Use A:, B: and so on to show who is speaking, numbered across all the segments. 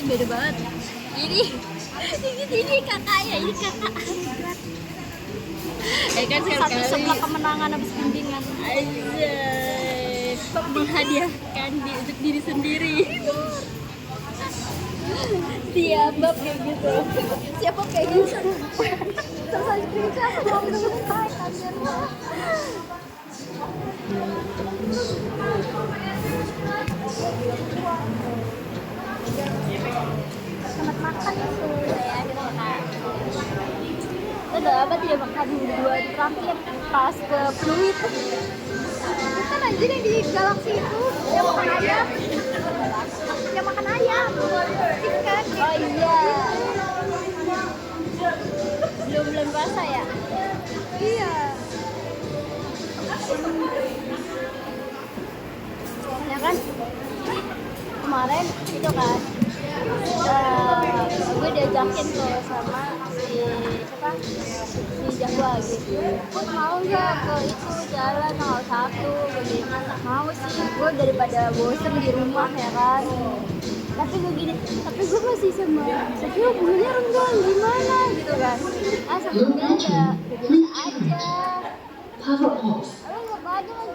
A: beda banget. Ini kakak ya, ini kakak. Kan
B: Satu sebelah kemenangan habis tandingan.
A: aja menghadiahkan untuk diri sendiri. Siap bab kayak gitu.
B: Siapa kayak gitu? Selesai screenshot belum selesai anjir. Selamat makan itu ya kita makan.
A: Udah apa tidak makan dua terakhir pas ke Pluit.
B: Bukan anjir yang di galaksi itu yang makan ayam. Yang makan ayam. Chicken.
A: Oh iya. Belum puasa ya?
B: Iya.
A: Ya kan? Kemarin itu kan gue diajakin tuh sama si siapa? Si Jawa gitu. Gue mau nggak ke itu jalan tanggal 1 bagaimana? Mau sih, gue daripada bosen di rumah ya kan. Tapi gue gini, tapi gue masih sama Sofi hubungannya renggang gimana gitu kan. Sebelumnya udah biasa aja. Lo nggak aja kan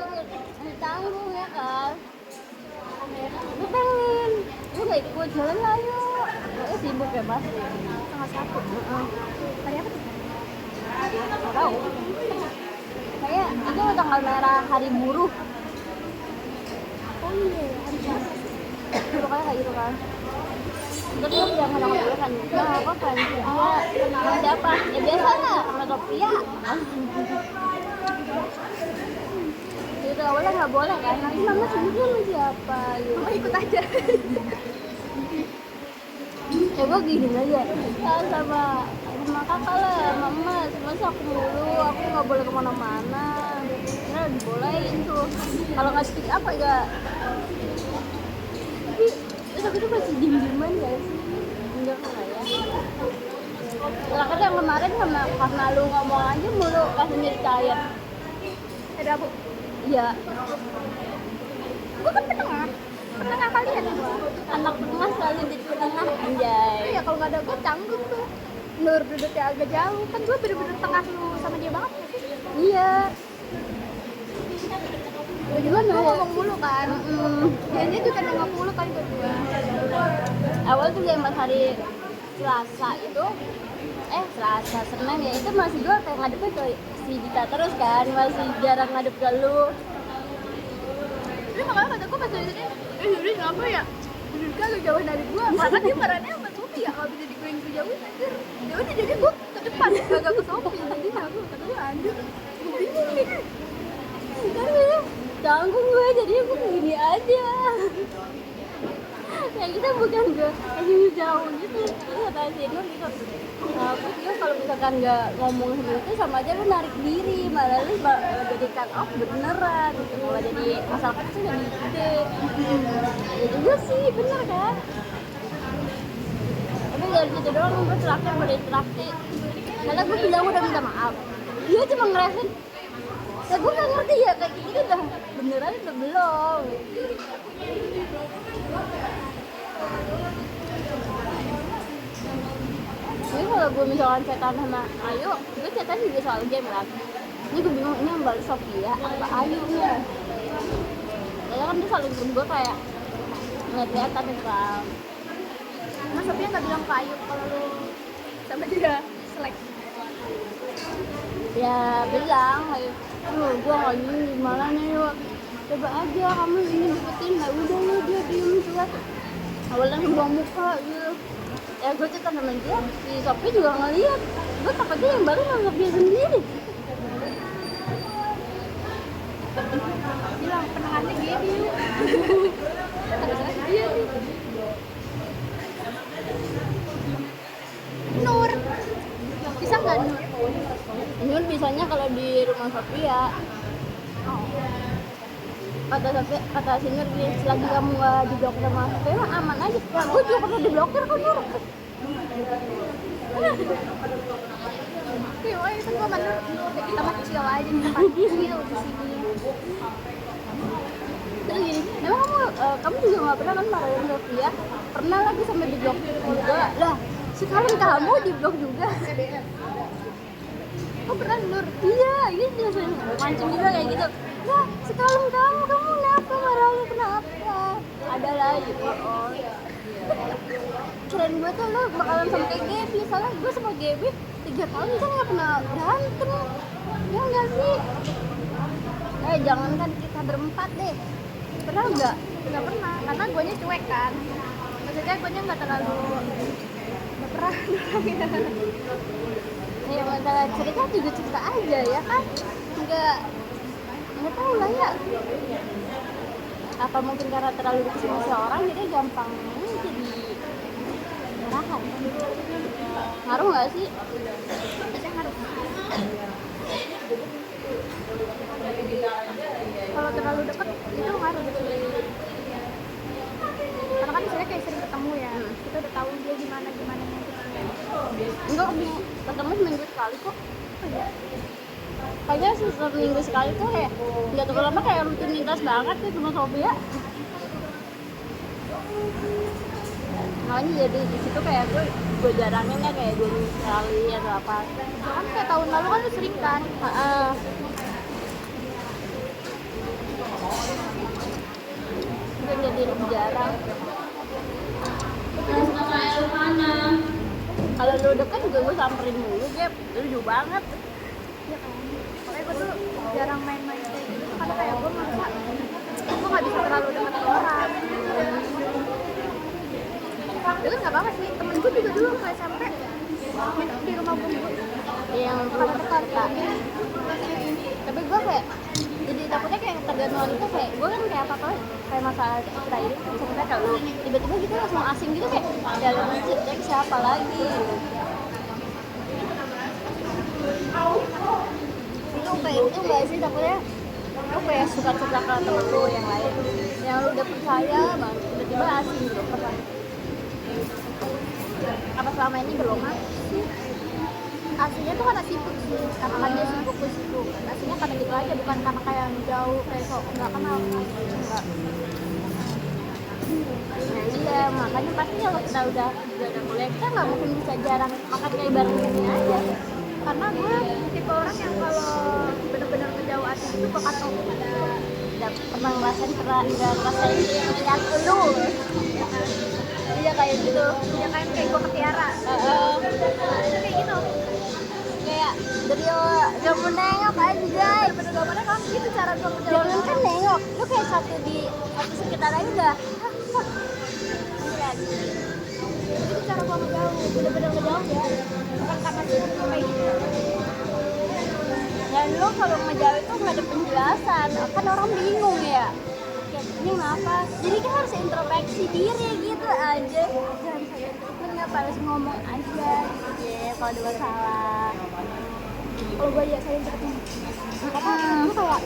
A: ditanggung ya kan. Gue pengen, gue gak ikut jalan lah yuk. Gue sibuk ya mas.
B: Tanggal 1. Hari apa tuh?
A: Gak tau. Kayak itu tanggal merah hari buruh.
B: Oh iya, hari apa?
A: Pokoknya kayak gitu kan. Terus gue bilang sama gue kan, nah apa kan? Sama siapa? Ya biasa lah, sama Sophia. Itu awalnya nggak boleh kan? Nanti mama sendiri sama siapa? Gitu.
B: Mama ikut aja.
A: Ya gue gini aja, sama kakak lah, mama, masa aku mulu, aku nggak boleh kemana-mana. Ya dibolehin tuh. Kalau nggak speak apa ya? Terus aku tuh masih diem-dieman guys. Enggak ya. Kan yang kemarin sama karena lu ngomong aja mulu kasih nyeritain.
B: Ada apa?
A: Iya.
B: Gue kan penengah. Penengah kalian gua.
A: Anak tengah selalu di tengah anjay.
B: Iya kalau nggak ada gue canggung tuh. Nur duduknya agak jauh kan gue bener-bener tengah lu sama dia banget nggak sih?
A: Iya.
B: Gue juga ngomong mulu kan. Dia juga nengok mulu kali buat gue.
A: Awal tuh yang pas hari Selasa itu Selasa Senin ya itu masih gue kayak ngadepnya ke si Dita terus kan, masih jarang ngadep ke lu.
B: Jadi makanya kata gue pas dari sini, Yuri kenapa ya? Yuri kan lu jauh dari gue, karena dia marahnya sama Sophie ya, kalau bisa dikuing jauhin anjir. Ya udah jadi gue ke depan, gak ke Sophie, jadi aku kata gue anjir. Gue bingung nih.
A: Kan ya canggung gue jadi gue begini aja. Ya kita bukan gue jauh gitu. Terus kata si Nur gitu. Nah, terus kalau misalkan nggak ngomong seperti itu sama aja lu narik diri, malah lu jadi cut off beneran gitu, malah jadi masalah kecil jadi gede. Ya juga sih bener kan. Tapi dari situ doang gue terakhir berinteraksi. Karena gue bilang udah minta maaf, dia cuma ngerasain. Ya gue nggak ngerti ya kayak gitu udah beneran udah belum. Jadi kalau gue misalkan chatan sama Ayu, gue chatan juga soal game kan. Ini gue bingung ini yang baru Sophia apa Ayu nya. Ya kan dia selalu bilang gue kayak ngeliat tapi kan.
B: Mas Sophia nggak bilang ke Ayu kalau lu sama dia selek.
A: Ya bilang kayak, gue nggak gini gimana nih yuk. Coba aja kamu ini deketin, nah udah lu dia diem cuek. Awalnya buang muka gitu. Ya gue cerita sama dia, si Sophie juga ngeliat. Gue takutnya yang baru nganggap dia sendiri.
B: Bilang penangannya gini yuk. Terus dia sih. Nur bisa nggak Nur?
A: Nur bisanya kalau di rumah Sophia. Kata si Nur gini, selagi kamu nggak diblokir sama Sophia mah aman aja. Ya gue juga pernah diblokir kan Nur.
B: Oke, wah itu gua Nur kita mah chill aja di tempat chill di sini.
A: terus gini, emang kamu juga nggak pernah kan marahin Sofia? Pernah lagi sampai di blok juga lah. Sekarang kamu di blok juga.
B: Oh pernah Nur?
A: Iya, gitu mancing juga kayak gitu. Nah, sekarang kamu kenapa marah lu kenapa? Ada lagi, oh. Kirain gue tuh lo bakalan sama kayak Gaby, soalnya gue sama Gaby 3 tahun kan nggak pernah berantem, ya nggak sih? Jangankan kita berempat deh, pernah nggak?
B: Nggak pernah, karena guanya cuek kan. Maksudnya guanya nggak terlalu berperan.
A: Ya masalah cerita juga cerita aja ya kan, nggak tahu lah ya. Apa mungkin karena terlalu dekat sama seorang jadi gampang jadi marahan. Ngaruh nggak sih?
B: Biasanya ngaruh. Kalau terlalu dekat itu ngaruh gitu. Karena kan misalnya kayak sering ketemu ya, kita udah tahu dia gimana
A: Enggak, ketemu seminggu sekali kok. Kayaknya seminggu sekali tuh kayak nggak terlalu lama, kayak rutinitas banget sih sama Sofia. Makanya jadi di situ kayak gue jarangin ya kayak 2 minggu sekali atau apa.
B: kan kayak tahun lalu kan lu sering kan.
A: Gue jadi lebih jarang. Kalau lu deket juga gue samperin mulu, Gap. Lu jauh banget.
B: Iya kan. Makanya gue tuh jarang main-main kayak gitu karena kayak gue merasa gue nggak bisa terlalu dekat ke orang. Itu nggak apa-apa sih, temen gue juga dulu ke SMP nginep di rumah gue
A: Yang
B: karena dekat kan.
A: tapi gue kayak jadi takutnya kayak tergantungan itu, kayak gue kan kayak apa kayak masalah kita ini sampai kalau tiba-tiba kita langsung asing gitu, kayak dalam cek siapa lagi lu kayak itu nggak sih, takutnya lu kayak suka cerita ke temen lu yang lain yang lu udah percaya banget tiba-tiba asing gitu apa selama ini belum sih?
B: Aslinya tuh karena sibuk sih, karena kan dia sibuk gue sibuk. Aslinya karena gitu aja, bukan karena kayak jauh kayak sok nggak kenal. Enggak.
A: Nah iya, makanya pasti kalau kita udah kuliah kita nggak mungkin bisa jarang makan kayak bareng ini aja.
B: Karena gue tipe orang yang kalau bener-bener kejauhan itu bakal
A: Udah pernah ngerasain lihat lu. Iya kayak gitu.
B: ya kayak gue ke Tiara. Itu kayak gitu.
A: Kayak dari kamu nengok aja.
B: Bener-bener gak pernah kan gitu cara gue kejauhan.
A: Jangan kan nengok, lu kayak satu sekitar aja udah. Lihat.
B: Itu cara gue ngejauh, bener-bener ngejauh ya. Bukan karena sibuk kayak gitu.
A: Dan lu kalau ngejauh itu nggak ada penjelasan, kan orang bingung ya. Kayak ini kenapa? Jadi kita harus introspeksi diri gitu aja. Jangan saya kan nggak harus ngomong aja gitu ya kalau ada masalah.
B: Kalau gue ya saya deketin. Karena gue kayak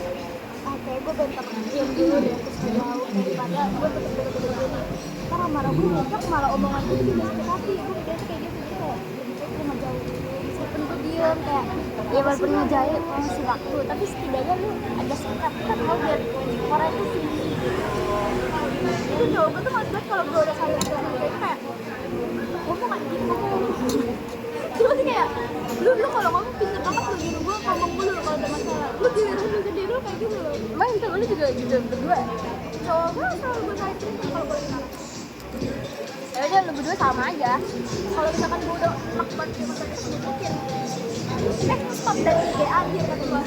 B: kayak gue bentar diam dulu deh terus ngejauh daripada gue betul-betul gini. Karena marah gue ngejak malah omongan gue juga sakit hati. Gue kayak gitu kayak lebih baik gue ngejauh. Meskipun gue diem kayak
A: Ya walaupun ngejauh masih waktu, tapi setidaknya lu ada sikap, kita tahu biar orang itu sih.
B: itu jauh gue tuh males banget kalau gue udah sayang sama kayak kayak ngomong anjing ngomong. Terus sih kayak lu kalau ngomong pintar banget lu gitu, gue ngomong dulu kalau ada masalah. Lu giliran lu sendiri lu kayak gitu loh.
A: Emang itu lu juga gitu berdua?
B: Cowok gue selalu gue sayang kalau gue marah.
A: Ya udah lu berdua sama aja.
B: Kalau misalkan gue udah enak banget sama saya mungkin stop dari IG akhir kata gue.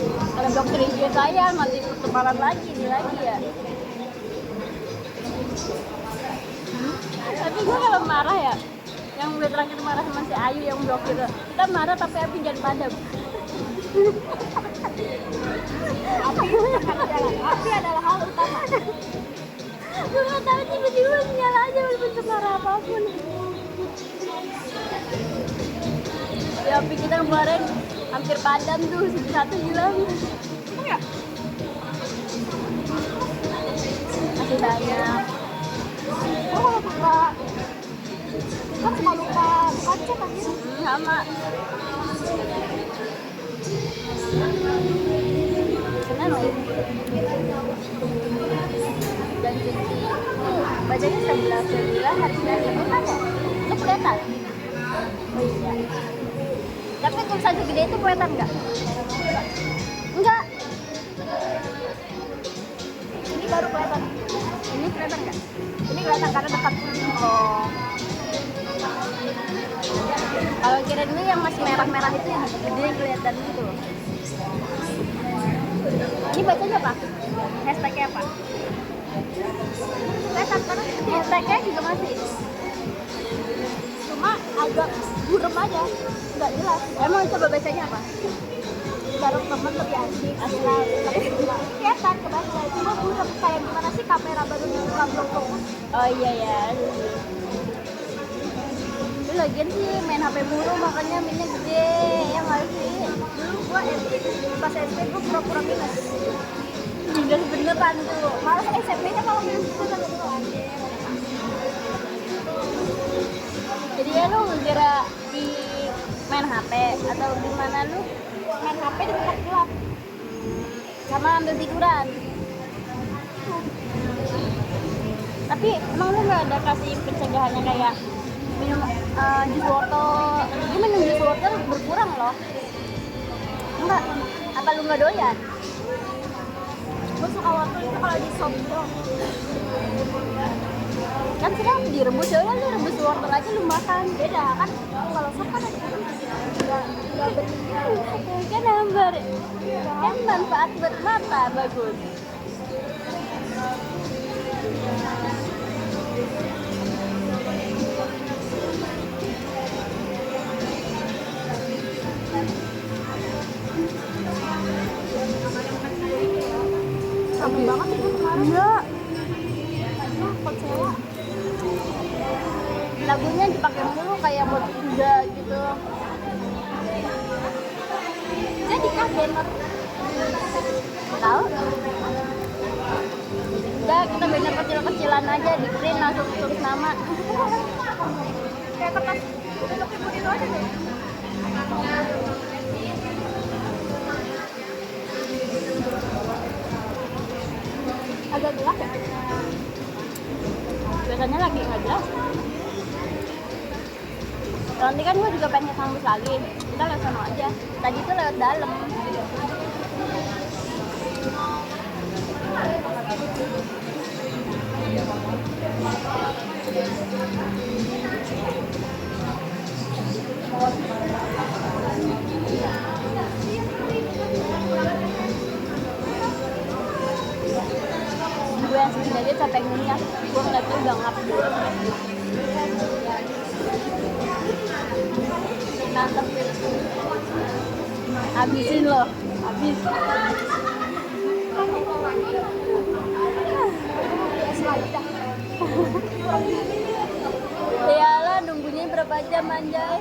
A: Kalau dokter IG saya masih pertemanan lagi ya. Tapi gue kalau marah ya, yang gue terakhir marah sama si Ayu yang blokir, kita marah tapi api jangan padam.
B: Api adalah hal utama.
A: Gue nggak tahu tiba-tiba nyala aja walaupun semarah apapun. Ya api kita kemarin hampir padam tuh, satu hilang.
B: Emang ya?
A: Masih banyak.
B: Gue kalau buka kan suka lupa buka chat aja.
A: Sama. Karena kekenyangan lagi. Dan cuci bacanya 11 hari Senin ya bukan ya? Lu kelihatan? Oh iya. Tapi tulisan segede itu kelihatan nggak? Enggak. Ini baru kelihatan. Ini kelihatan nggak? Ini kelihatan karena dekat. Oh. Kalau kira ini yang masih merah-merah itu yang gede kelihatan gitu loh. Ini bacanya apa? Hashtagnya apa? Kelihatan karena hashtagnya juga masih. Cuma agak burem aja, nggak jelas. Emang coba bacanya apa? Baru temen lebih asik, kelihatan kebaca. Cuma burem kayak gimana sih kamera baru dibuka belum fokus. Oh iya ya. Lu lagian sih main HP mulu makanya minnya gede, ya nggak sih? Dulu gua pas SMP gua pura-pura minus. Minus beneran tuh. Malah SMP-nya kalau minus itu kan doang. Jadi ya lu kira di main HP atau gimana lu? Main HP di tempat gelap. Sama ambil tiduran. Tapi emang lu nggak ada kasih pencegahannya kayak minum jus wortel? Gue minum jus wortel berkurang loh. Enggak, apa lu nggak doyan? Gue suka wortel itu kalau di sop doang. Kan sekarang direbus ya udah lu rebus wortel aja lu makan. Beda kan kalau sop kan ada nggak benar. Kan hambar, kan manfaat buat mata bagus. Sama banget itu kemarin. Iya. Kecewa. Lagunya dipakai mulu kayak buat kuda gitu. Jadi kan banner. Tahu? Udah kita banner kecil-kecilan aja di print langsung tulis nama. Kayak kertas untuk ibu itu aja deh. Agak gelap ya? Biasanya lagi nggak jelas. Nanti kan gue juga pengen kampus lagi. Kita lewat sana aja. Tadi tuh lewat dalam. Gue yang sebenarnya capek ngunyah. Gue ngeliatnya udah ngap. Mantep. Habisin loh. Habis. Iyalah nunggunya berapa jam anjay.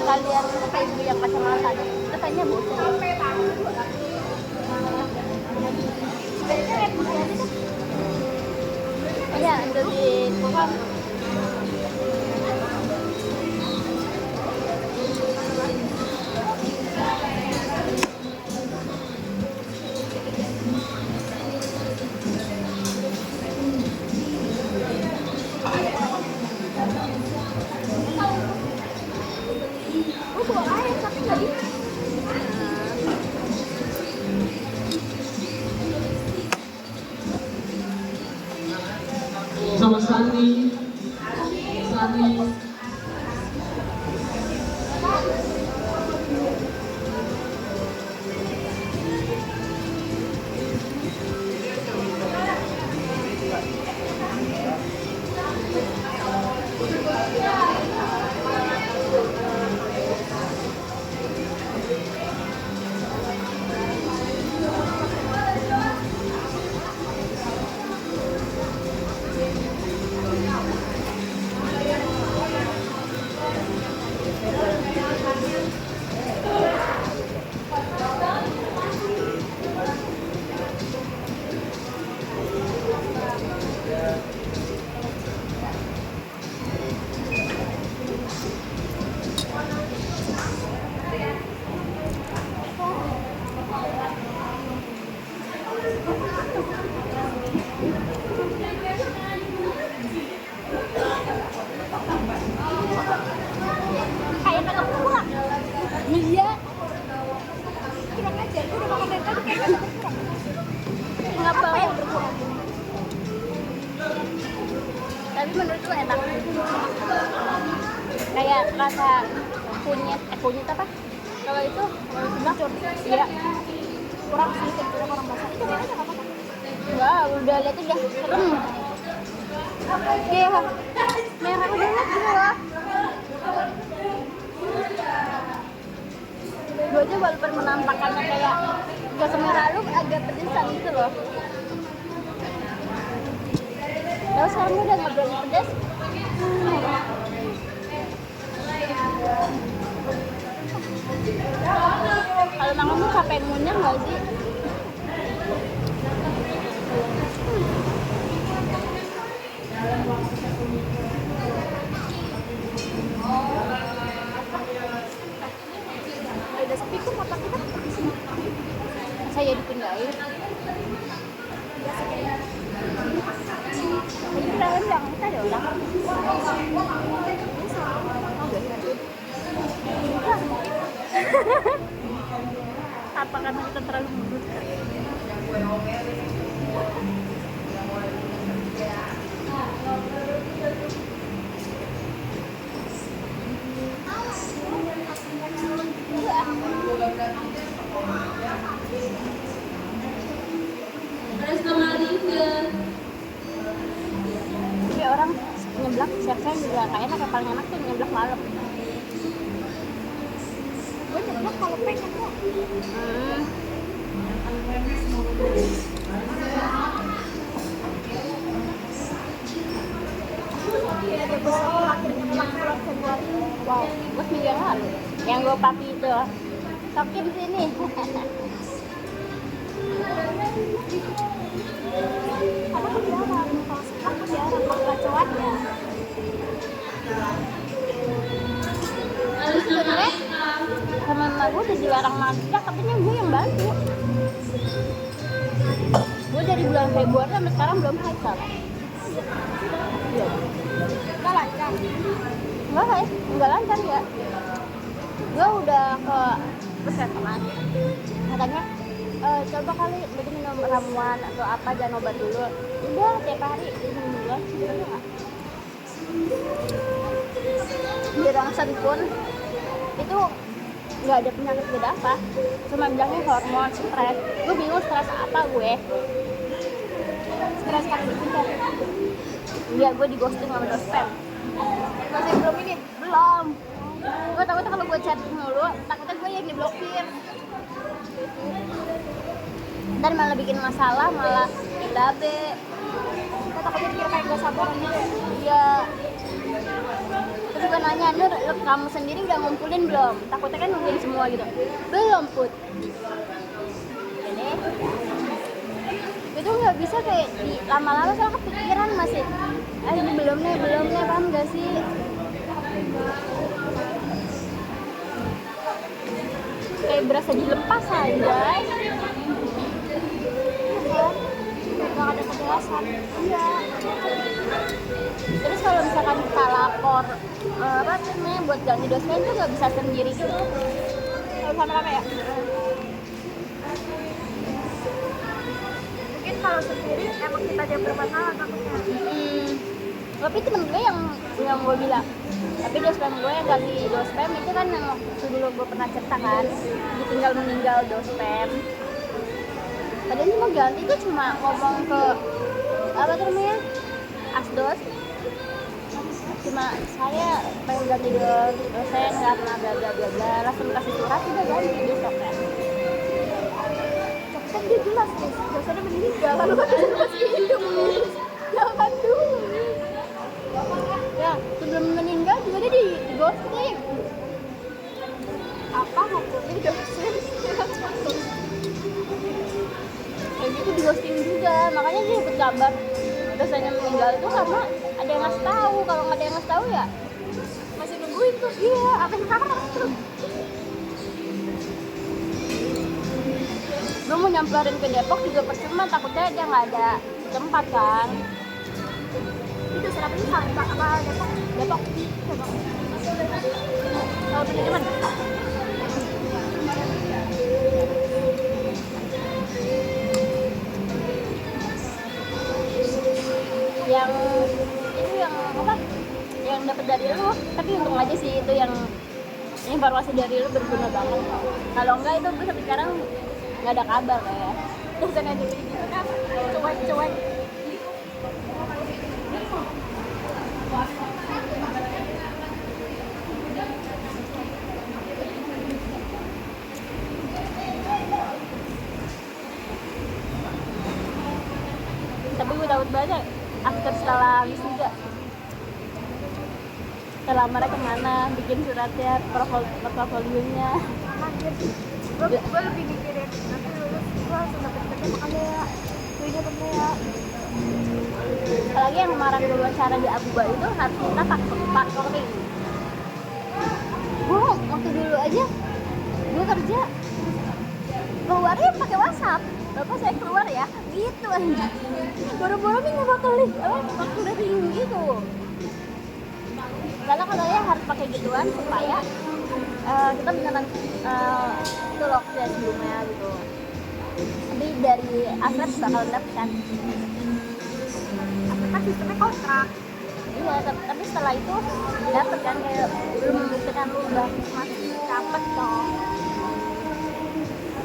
A: Kalian kayak ibu yang kacamata itu kayaknya bosan. Iya, udah di kokam.
C: Sama Sani.
B: bukan berkurang.
A: Kenapa?
B: Apa yang berkurang?
A: Tapi menurutku enak. Kayak rasa kunyit apa? Kalau itu
B: Kencur.
A: iya.
B: Kurang sih kencur orang masak. Itu aja nggak apa-apa.
A: Wah, udah lihat udah serem. Iya, merah udah lihat gitu loh. Gue aja walaupun menampakkannya kayak gak semerah lu agak pedesan gitu loh. Terus sekarang gue udah nggak berani pedes. Kalau makan tuh capek ngunyah nggak sih?
B: Ada sepi kok motor kita.
A: Saya dipindahin. Jadi kirain yang kita ada orang. Apa karena kita terlalu mundur?
C: Terus kembali ke
A: Tapi orang nyeblak, siap-siap juga kayak enak, yang paling enak tuh nyeblak malam.
B: Gue nyeblak kalau pengen kok. Ada besok terakhir nyeblak bulan Februari.
A: Wow, gue seminggu yang lalu. Yang gue pakai itu, tokin sini.
B: Apa tuh dilarang? Kalau sekarang tuh dilarang kalau gacoan ya.
C: harus
A: Sebenarnya sama emak gue udah dilarang masak, katanya gue yang bantu. Gue dari bulan Februari sampai sekarang belum haikal. Belum.
B: Nggak lancar.
A: Enggak lancar ya. Gue udah ke puskesmas, katanya coba kali jadi minum ramuan atau apa, jangan obat dulu. Udah tiap hari minum dulu, sebenarnya nggak. Di rongsen pun itu nggak ada penyakit beda apa, cuma bilangnya hormon, stres. Gue bingung stres apa gue.
B: Stres karena dipindah.
A: Iya, gue di ghosting sama dospem.
B: Masih belum ini.
A: Belum. Gue takutnya kalau gue chat mulu, takutnya gue yang diblokir. Ntar malah bikin masalah, malah berabe.
B: Kita takutnya dikira kayak gue sabaran gitu.
A: Iya. Terus gue nanya, Nur, kamu sendiri udah ngumpulin belum? Takutnya kan ngumpulin semua gitu. Belum, Put. Jadi itu nggak bisa kayak di lama-lama soalnya kepikiran masih. Ini belum nih, paham gak sih? Kayak berasa dilepas aja.
B: Nggak ada kejelasan.
A: Iya. Terus kalau misalkan kita lapor apa namanya buat ganti dosen tuh nggak bisa sendiri gitu.
B: Harus rame-rame ya. Mungkin kalau sendiri emang kita yang bermasalah takutnya.
A: Tapi temen gue yang gue bilang, tapi dospem gue yang ganti dospem itu kan yang waktu dulu gue pernah cerita kan, ditinggal meninggal dospem. Padahal cuma ganti itu cuma ngomong ke apa tuh namanya asdos, cuma saya pengen ganti dosen nggak pernah bla bla bla bla, langsung kasih surat udah ganti besoknya.
B: Tapi kan dia jelas nih, dosennya meninggal. Lalu kan dosen masih hidup. Jangan dulu.
A: Ya sebelum meninggal juga dia di ghosting.
B: Apa hukumnya dosen?
A: Kayak gitu di ghosting juga, makanya dia dapat kabar dosennya meninggal itu karena ada yang ngasih tahu. Kalau nggak ada yang ngasih tahu ya
B: Masih nungguin tuh.
A: iya akan sekarang. Gue mau nyamperin ke Depok juga percuma, takutnya dia nggak ada tempat kan.
B: Itu dosen apa sih? Salah apa Depok?
A: Depok
B: Kalau manajemen.
A: yang itu yang apa yang dapat dari lu, tapi untung aja sih itu yang informasi dari lu berguna banget. Kalau enggak itu gue sampai sekarang nggak ada kabar kayak
B: dosen yang dulu gitu kan cuek-cuek.
A: Tapi gue dapat banyak after setelah wisuda. Setelah mereka kemana, bikin suratnya, portfolionya.
B: Anjir, gue lebih mikirin nanti lulus gue langsung dapet kerja makanya ya gue dapet ya.
A: Apalagi yang kemarin gue wawancara di Abuba itu harus kita faktoring. Gue waktu dulu aja gue kerja keluarnya pakai WhatsApp. Bapak saya keluar ya, gitu aja. Boro-boro minta faktoring gitu. Karena katanya harus pakai gituan supaya kita beneran itu loh kayak sebelumnya gitu. Tapi dari Afres bakal dapet kan.
B: Kan sistemnya kontrak.
A: Iya, tapi setelah itu dapet kan kayak belum membuktikan lu udah masih dapet dong.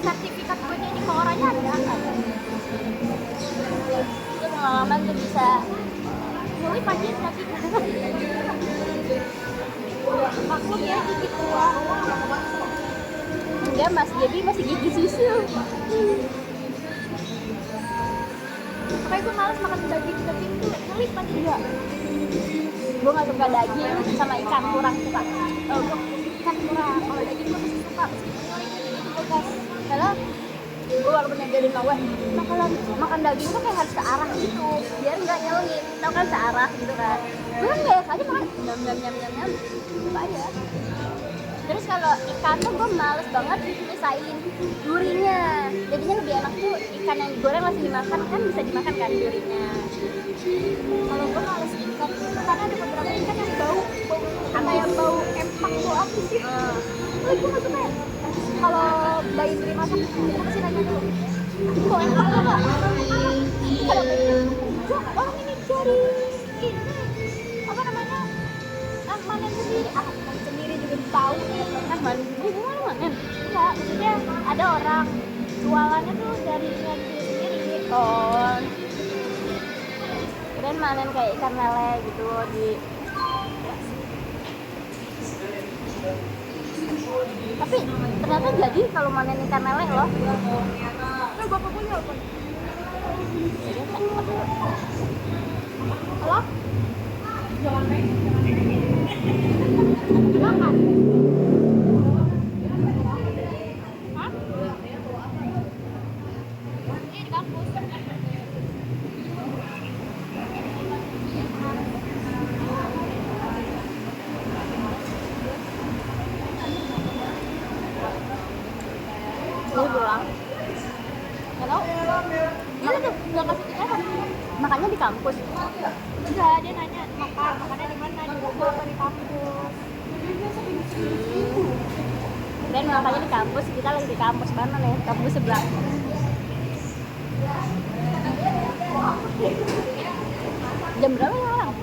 B: Sertifikat gue nyanyi ke orangnya ada kan?
A: Itu pengalaman tuh bisa
B: Gue panjang tapi maklum ya gigi tua.
A: enggak mas, jadi masih gigi susu.
B: Makanya gue males makan daging tuh ngelit pasti juga.
A: Gue nggak suka daging sama ikan, kurang suka.
B: Oh, gue ikan kurang. Kalau daging gue masih suka meskipun ngelit jadi bekas.
A: Karena gue walaupun ngajarin Noah, nah kalau makan daging tuh kayak harus searah gitu, biar nggak nyelengit, tau kan searah gitu kan. Gue kan biasa aja makan nyam gitu aja. Terus kalau ikan tuh gue males banget misahin durinya, jadinya lebih enak tuh ikan yang digoreng langsung dimakan, kan bisa dimakan kan durinya.
B: Kalau gue males ikan karena ada beberapa ikan yang bau kayak bau empak tuh apa sih? Gue nggak suka ya. Kalau bayi beli masak, kita mesti nanya dulu. Bau empak tuh nggak? Kalau orang ini dari ini apa namanya? Manen sendiri, manen sendiri juga tahu ya.
A: Kan manis sendiri gimana manen?
B: Enggak, maksudnya ada orang jualannya tuh dari negeri sendiri.
A: Oh, kirain manen kayak ikan lele gitu di. Tapi ternyata jadi kalau manen ikan lele loh.
B: Kan bapak punya apa?
A: Jadi kayak
B: Halo? Makan. Hah? Ini di kampus.
A: gue pulang.
B: Nggak tahu. Dia udah nggak kasih tiket.
A: Makanya di kampus.
B: Enggak, dia nanya makannya di mana, di rumah apa di kampus.
A: Dan makanya di kampus, kita lagi di kampus mana nih? Kampus sebelah. Jam berapa ya orang?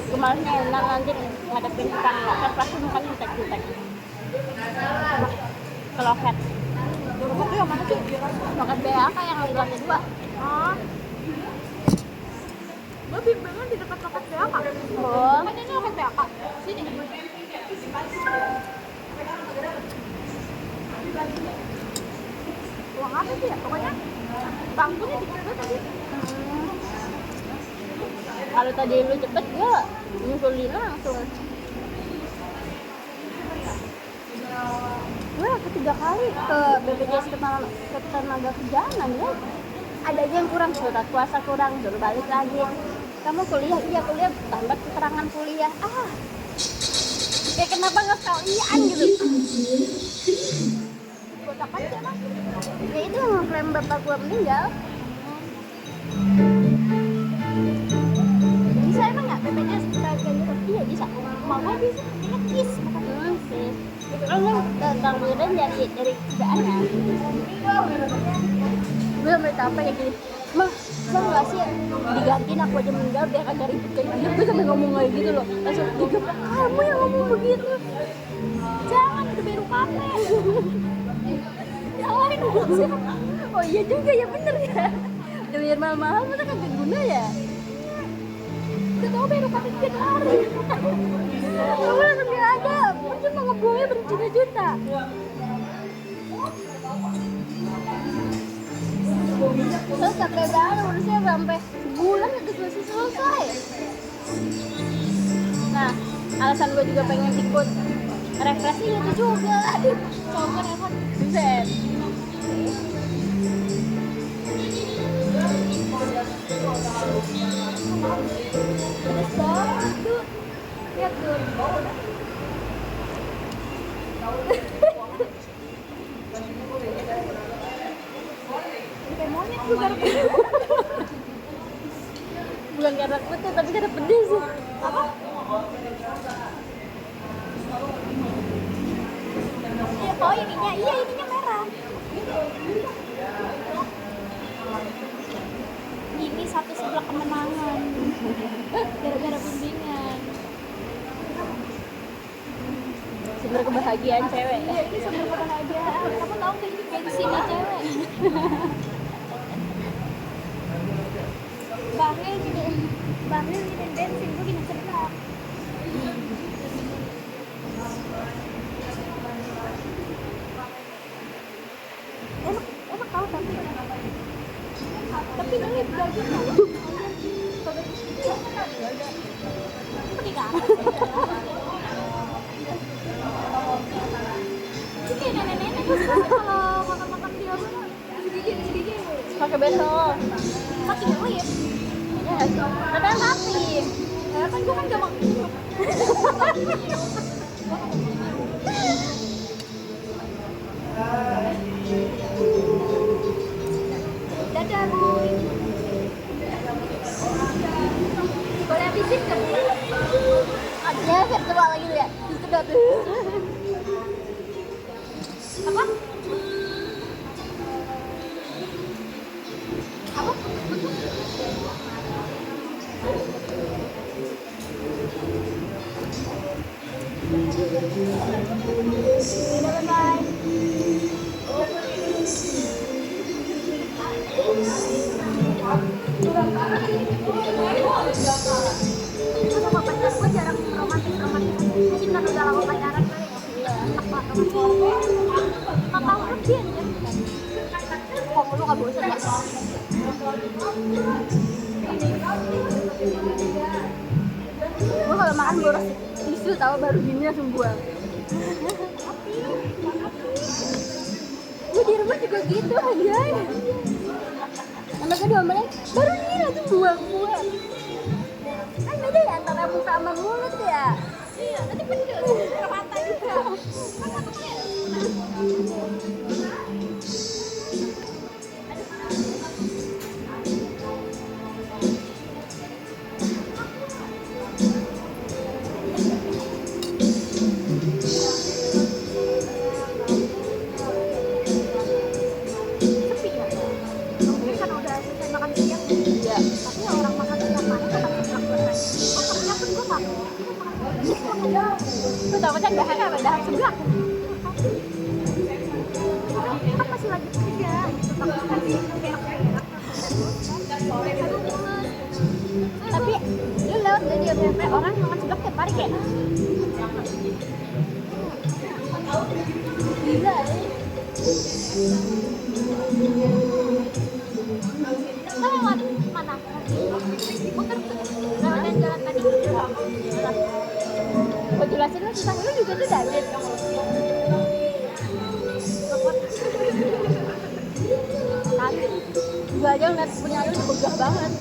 A: Kemarinnya enak nanti ngadepin tukang loket pasti mukanya jutek-jutek. Ke loket.
B: Loket tuh yang mana sih?
A: Loket BHK yang di lantai 2.
B: Ah. Gue bimbingan di dekat loket BAK.
A: Oh,
B: Kan ini loket BAK. Sini. Uang apa sih ya? Pokoknya bangkunya dikit banget tadi.
A: kalau tadi lu cepet gue nyusulin langsung. Gue ketiga kali ke BPJS ketenaga kerjaan aja. Ada aja yang kurang, surat kuasa kurang, suruh balik lagi. Kamu kuliah, iya kuliah, tambah keterangan kuliah. Kayak kenapa nggak sekalian gitu?
B: Buat apa sih emang?
A: Ya itu yang ngeklaim bapak gue meninggal.
B: Bisa emang nggak BPJS kayak gitu?
A: Iya bisa.
B: Mau gue bisa, ini KIS bukan
A: Sih. Kalau Kang Wiren dari kerjaannya.
B: Gue sampai capek kayak gini.
A: Bang nggak sih digantiin aku aja meninggal biar kagak ribut kayak gini.
B: Gue sampai ngomong kayak gitu loh. Langsung digebrak, kamu yang ngomong begitu.
A: Jangan udah baru kafe.
B: Nyalain bosnya. Oh iya juga ya, bener ya. Udah bayar mahal-mahal masa kagak guna ya. Udah tau baru kafe dia lari. Kamu langsung gak ada. Cuma ngebuangnya berjuta-juta.
A: Terus sampai baru urusnya sampai sebulan itu selesai.
B: Nah, alasan gue juga pengen ikut
A: Refreshing itu juga. Aduh, coba repot.
B: buset.
A: Pedes banget tuh. Lihat tuh. Kayak monyet tuh garap.
B: Bukan karena putih tapi karena pedes sih.
A: Apa? Iya, oh ininya, iya ininya merah. Ini satu sebelah kemenangan. Gara-gara bimbingan.
B: Sumber kebahagiaan cewek.
A: Iya, ini sumber kebahagiaan. Kamu tahu nggak ini bensinnya cewek? Bahlil gini bensin, gue gini sebelah. Enak tahu tapi ini belajar pergi kan? Ini nenek-nenek gue suka kalau makan-makan di apa? Sedikit.
B: Pakai besok.
A: Kaki ngelip.
B: Ya nggak sih? Kadang tapi.
A: Ya kan gue kan gak makan. Dadah Bu. Boleh habisin gak Bu?
B: Ya virtual lagi tuh ya. Sedot.
A: Apa? Apa? Dadah, bye. Sama pacar gue jarang romantis mungkin kan udah lama pacaran kali ya. Kakak lebih aja.
B: Kok lu nggak bosan ya? Gue kalau makan boros tisu tahu baru gini langsung buang.
A: Gue di rumah juga gitu aja.
B: Anaknya diomelin baru gini langsung buang.
A: Kan beda ya antara muka sama mulut ya. Iya, nanti pedes ke mata juga. Kan matanya. Sepi ya. Mungkin kan udah selesai makan siang.
B: Ya.
A: Tapi orang makan siang mana kan seblak beneran. Oh ternyata gue makan.
B: Lu tau kan bahan apa? Bahan seblak.
A: Kan masih lagi kerja gitu.
B: Tapi lu lewat dari FFP orang makan seblak tiap hari kayak
A: Gila ya. Kita lewat mana? Muter lewat yang jalan tadi.
B: gue jelasin lu susah lu juga tuh diet.
A: Tadi
B: Gue aja ngeliat punya lu begah banget.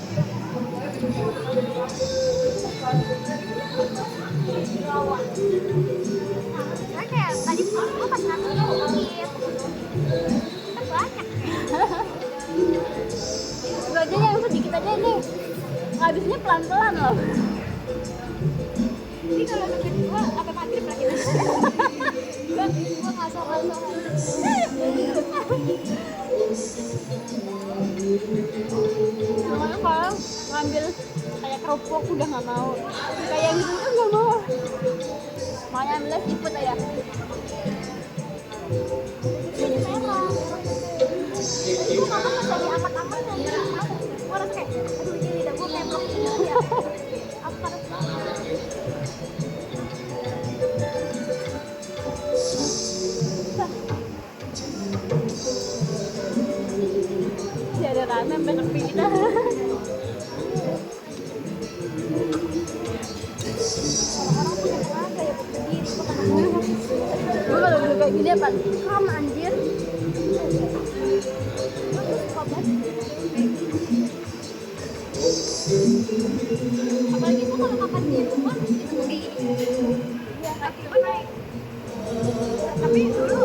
A: kayak tadi gue pas nasi dikit. Kan banyak.
B: Gue aja yang sedikit aja nih. Habisnya pelan-pelan loh.
A: Jadi kalau nungguin gue apa maghrib lagi? Gue gue ngasal-ngasalan. Namanya kalau ngambil kayak kerupuk udah nggak mau, kayak gitu kan nggak mau. Makanya ambilnya seafood aja. Ini merah. Gue makan pas lagi angkat-angkat dan gue rasa kayak, aduh ini lidah gue kayak blok ya. Aku panas banget. Dia ada ramen banyak pita. Orang-orang punya tenaga ya berdiri, gue kalau udah kayak gini apa? Kam anjir. Apalagi tuh kalau makan di rumah itu kayak gini. Iya, kaki gue naik. Tapi dulu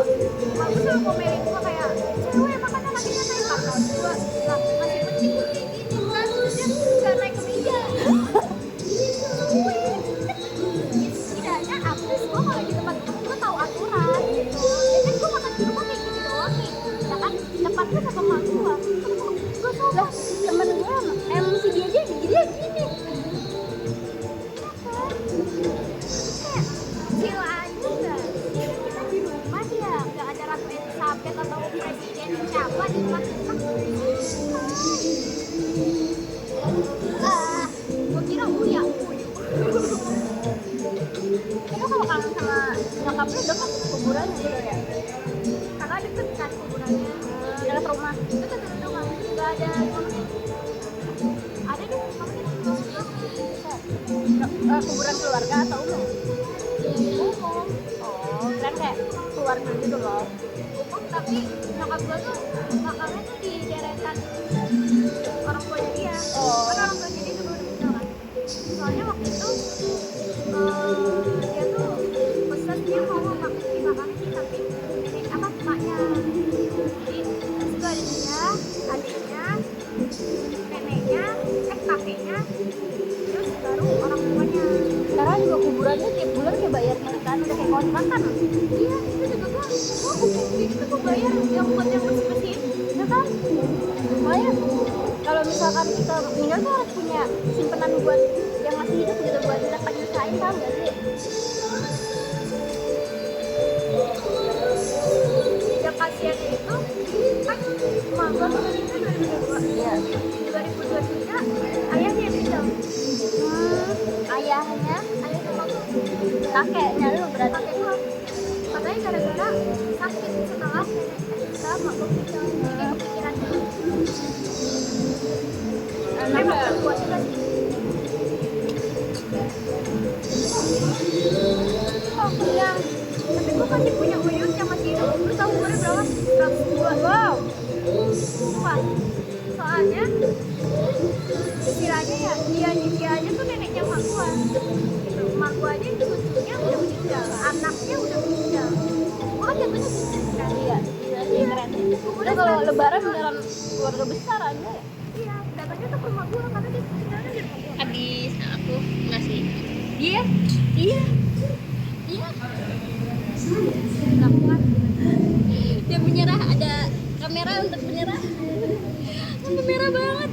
A: aku selalu ngomelin gue kayak cewek makannya kakinya naik apa? Gue lah masih penting kayak gini kan, terusnya nggak naik ke meja. Setidaknya akses gue kalau di tempat temen gue tahu aturan gitu. Ya kan gue makan di rumah kayak gini doang nih. Ya kan tempatnya sama mak gue. Gue salah temen gue MC dia aja dia gini. Chill aja udah. Kita di rumah ya nggak ada Ratu Elizabeth atau presiden siapa di rumah kita. Gue kira Uya. Itu kalau kangen sama nyokap lu dekat kuburan gitu ya? Karena deket kan kuburannya dekat rumah. Deket rumah. Nggak ada ngomongin. Ada deh ngomongin. Kuburan keluarga atau umum? Umum. Oh, keren kayak keluarga gitu loh. Umum tapi nyokap gue tuh makamnya tuh di deretan orang tuanya dia. Kan orang tuanya dia juga udah meninggal kan. Soalnya waktu itu dia tuh pesan dia mau dimakamin di samping nenek apa emaknya. Jadi juga ada dia, adiknya, neneknya, kakeknya, terus baru orang tuanya. Sekarang juga kuburannya tiap bulan kayak bayar kan, udah kayak kontrakan. Iya, itu juga gua kayak gitu gua bayar yang buat yang bersih-bersih, ya kan? Lumayan. Kalau misalkan kita meninggal tuh harus punya simpenan buat yang masih hidup gitu, buat kita penyelesaian, tau gak sih? Yang kasihannya itu kan emak gua tuh meninggal 2022. Iya. 2023 ayahnya yang meninggal. Ayahnya emak gua. Kakeknya lu berarti. Kakek gua. Katanya gara-gara sakit setelah emak gua meninggal. Jadi kayak kepikiran gitu. Memang kuat juga sih. Oh punya, tapi gue masih punya uyut yang masih hidup. Lu tahu umurnya berapa? 102. Wow. Wah. Soalnya istilahnya ya dia aja tuh neneknya mak gua. Gitu. Mak gua aja cucunya udah meninggal, anaknya udah meninggal. Gua kan jatuhnya bisnis kan. Iya. Iya keren. Udah kalau lebaran beneran keluarga besar aja ya. Iya, datangnya tuh ke rumah gua karena dia tinggalnya di rumah gua.
C: Habis aku ngasih.
A: Iya. Lakukan. Dia menyerah, ada kamera untuk menyerah. Kamera banget.